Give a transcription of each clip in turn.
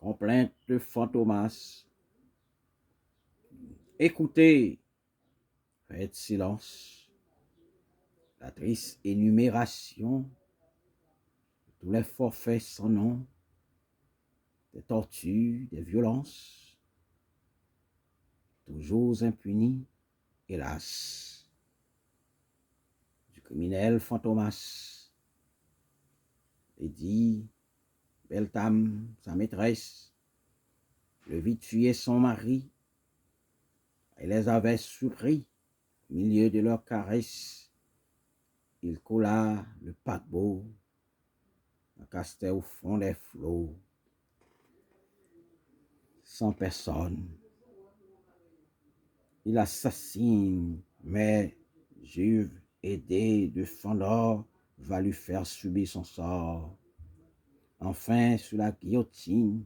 Complainte de Fantomas. Écoutez, faites silence. La triste énumération de tous les forfaits sans nom, des tortures, des violences, toujours impunies, hélas, du criminel Fantomas. Et dit, Beltam, sa maîtresse, le vit tuer son mari, elle les avait surpris au milieu de leurs caresses. Il coula le paquebot, la castait au fond des flots, sans personne. Il assassine, mais Juve, aidé de Fandor, va lui faire subir son sort. Enfin, sur la guillotine,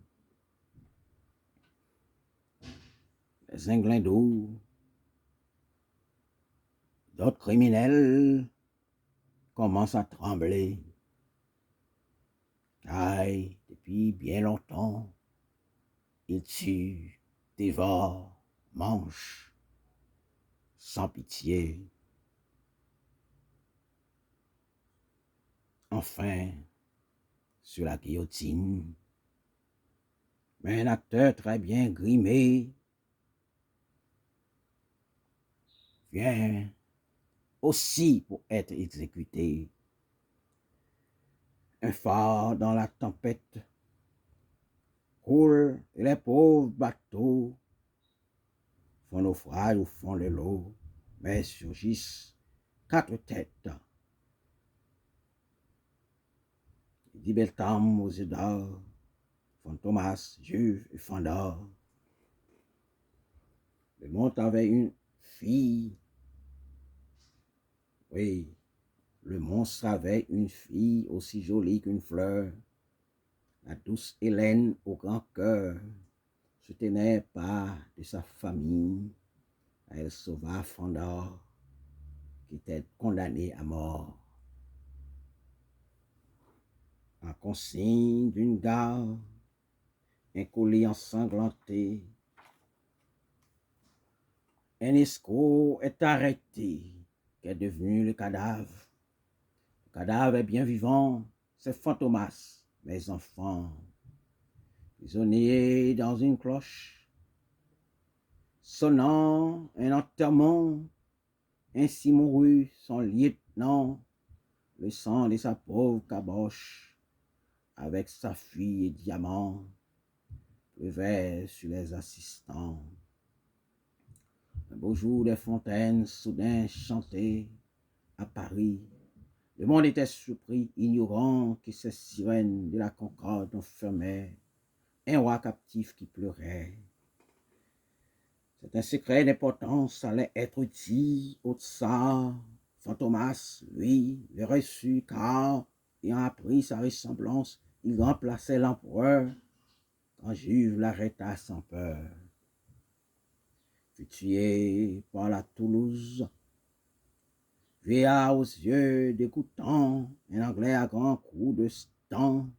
les inglindos, d'autres criminels commencent à trembler. Aïe, depuis bien longtemps, ils tuent, dévorent, mangent, sans pitié. Enfin, sur la guillotine, mais un acteur très bien grimé vient aussi pour être exécuté. Un phare dans la tempête coule et les pauvres bateaux font naufrage au fond de l'eau, mais surgissent 4 têtes. Dit Beltam aux yeux d'or, Fantomas, Juve et Fandor. Le monde avait une fille. Oui, le monstre avait une fille aussi jolie qu'une fleur. La douce Hélène au grand cœur se tenait pas de sa famille. Elle sauva Fandor, qui était condamné à mort. En consigne d'une gare, un colis ensanglanté, un escroc est arrêté, qui est devenu le cadavre. Le cadavre est bien vivant, c'est Fantomas, mes enfants, prisonnier dans une cloche, sonnant un enterrement, ainsi mourut son lieutenant, le sang de sa pauvre caboche, avec sa fille et diamant, pleuvait sur les assistants. Un beau jour des fontaines soudain chantaient à Paris. Le monde était surpris, ignorant que ces sirènes de la Concorde enfermaient un roi captif qui pleurait. C'est un secret d'importance allait être dit au tsar. Fantomas, lui, le reçut car, ayant appris sa ressemblance, il remplaçait l'empereur quand Juve l'arrêta sans peur. Fut tué par la Toulouse, vieillard aux yeux dégoûtants, un anglais à grands coups de stang.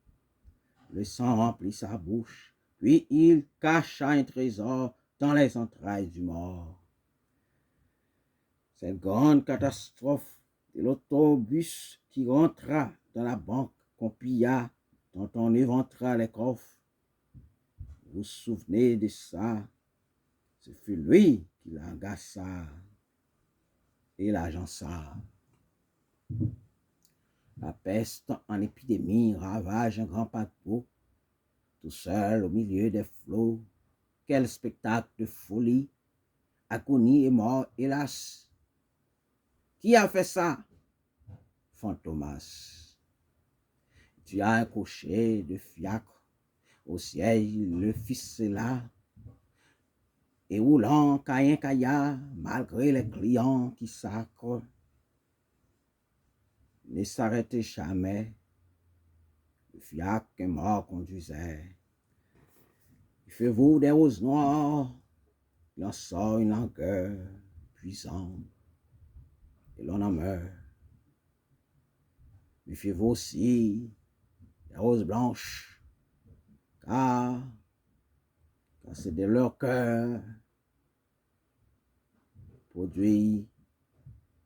Le sang remplit sa bouche, puis il cacha un trésor dans les entrailles du mort. Cette grande catastrophe de l'autobus qui rentra dans la banque qu'on pilla, dont on éventra les coffres. Vous vous souvenez de ça? Ce fut lui qui l'agaça et l'agença. La peste en épidémie ravage un grand paquebot, tout seul au milieu des flots. Quel spectacle de folie, agonie et mort, hélas. Qui a fait ça? Fantomas. Tu as un cocher de fiacre, au siège le ficella, et roulant caïn-caillard, malgré les clients qui sacrent, ne s'arrêtait jamais. Le fiacre qu'un mort conduisait. Il fait vous des roses noires, il en sort une langueur puissante, et l'on en meurt. Méfiez-vous aussi des roses blanches, car posséder leur cœur, produit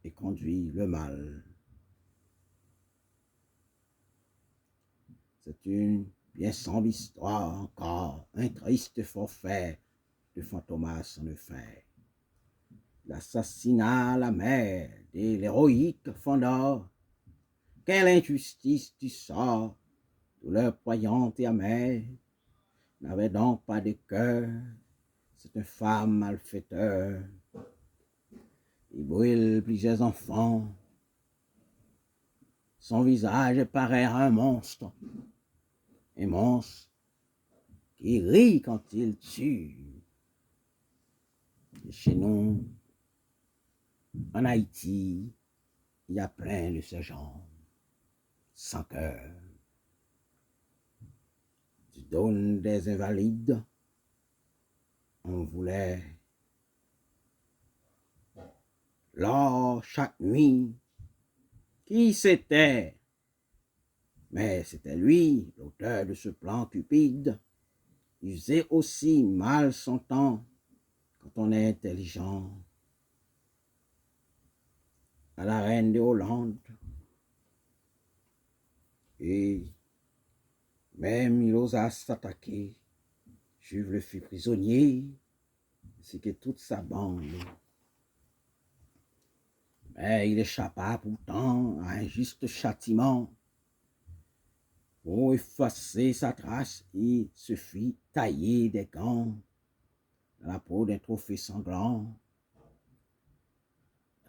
et conduit le mal. C'est une bien sombre histoire encore, un triste forfait de Fantomas en effet. L'assassinat à la mer de l'héroïque Fandor, quelle injustice du sort, douleur poignante et amère, n'avait donc pas de cœur, cette femme malfaiteur. Il brûle plusieurs enfants, son visage paraît un monstre qui rit quand il tue. Et chez nous, en Haïti, il y a plein de ce genre, sans cœur. Du dône des invalides, on voulait l'or chaque nuit. Qui c'était? Mais c'était lui, l'auteur de ce plan cupide. Il faisait aussi mal son temps quand on est intelligent. À la reine de Hollande. Et même il osa s'attaquer. Jules le fut prisonnier, ainsi que toute sa bande. Mais il échappa pourtant à un juste châtiment. Pour effacer sa trace, il se fit tailler des gants dans la peau d'un trophée sanglant.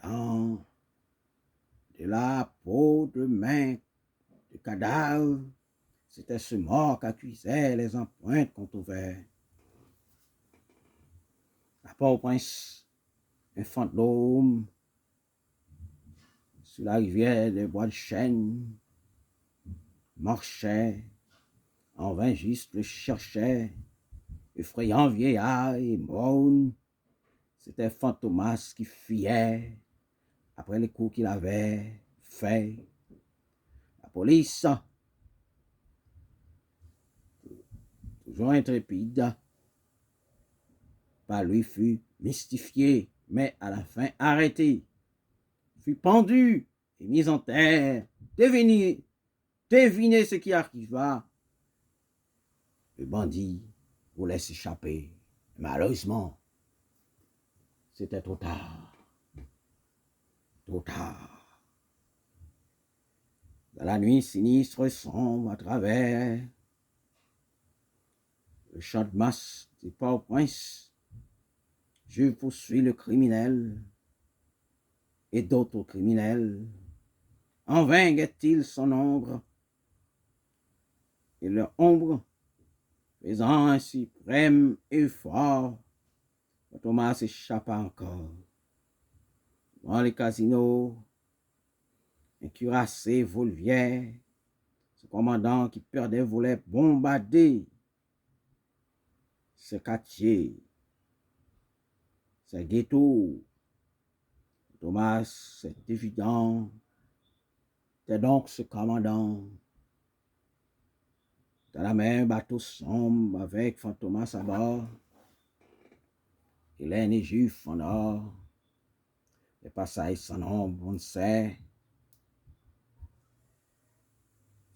Dans de la peau de main de cadavre, c'était ce mort qu'accusaient les empreintes qu'on trouvait. À Port-au-Prince, un fantôme sur la rivière des bois de chêne marchait, en vain juste le cherchait, effrayant vieillard et morne. C'était Fantomas qui fuyait après les coups qu'il avait faits. La police, toujours intrépide, par lui fut mystifié, mais à la fin arrêté, fut pendu et mis en terre. Devinez ce qui arriva. Le bandit voulait s'échapper. Malheureusement, c'était trop tard. Trop tard. Dans la nuit sinistre sombre à travers le champ de masse du Port-au-Prince, je poursuis le criminel et d'autres criminels. En vain guette-t-il son ombre, et leur ombre, faisant un suprême effort, Thomas échappa encore. Dans les casinos, un cuirassé Volvière, ce commandant qui perdait voulait bombarder ce quartier, ce ghetto. Thomas, c'est évident, c'est donc ce commandant. Dans la mer, bateau sombre avec Fantomas à bord. Hélène et Juif en or. Les passages sans nombre, on ne sait.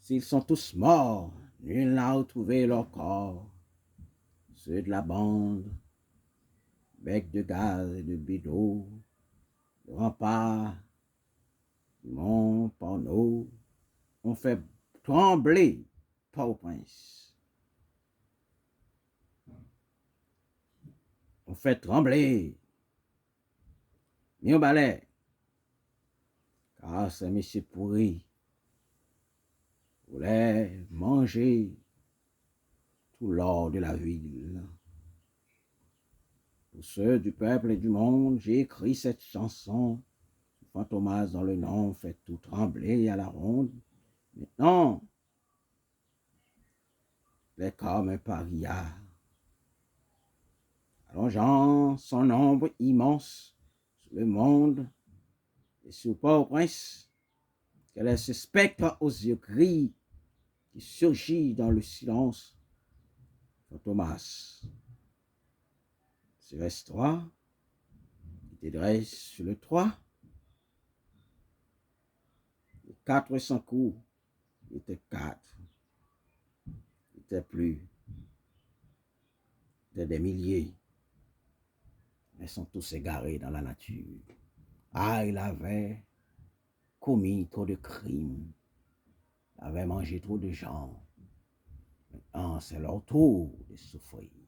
S'ils sont tous morts, nul n'a retrouvé leur corps. Ceux de la bande, bec de gaz et de bédo, le rempart, du mont Porno, ont fait trembler Port-au-Prince. On fait trembler Mio Ballet, car ces messieurs pourris voulaient manger tout l'or de la ville. Pour ceux du peuple et du monde, j'ai écrit cette chanson. Fantomas dans le nom fait tout trembler à la ronde. Maintenant, il est comme un paria, allongeant son ombre immense sur le monde et sur Port-au-Prince. Quel est ce spectre aux yeux gris qui surgit dans le silence? Fantomas, CS3, il te dresse sur le 3. 400 coups, il était 4. Il était plus. Il était des milliers. Mais ils sont tous égarés dans la nature. Ah, il avait commis trop de crimes. Il avait mangé trop de gens. Maintenant, c'est leur tour de souffrir.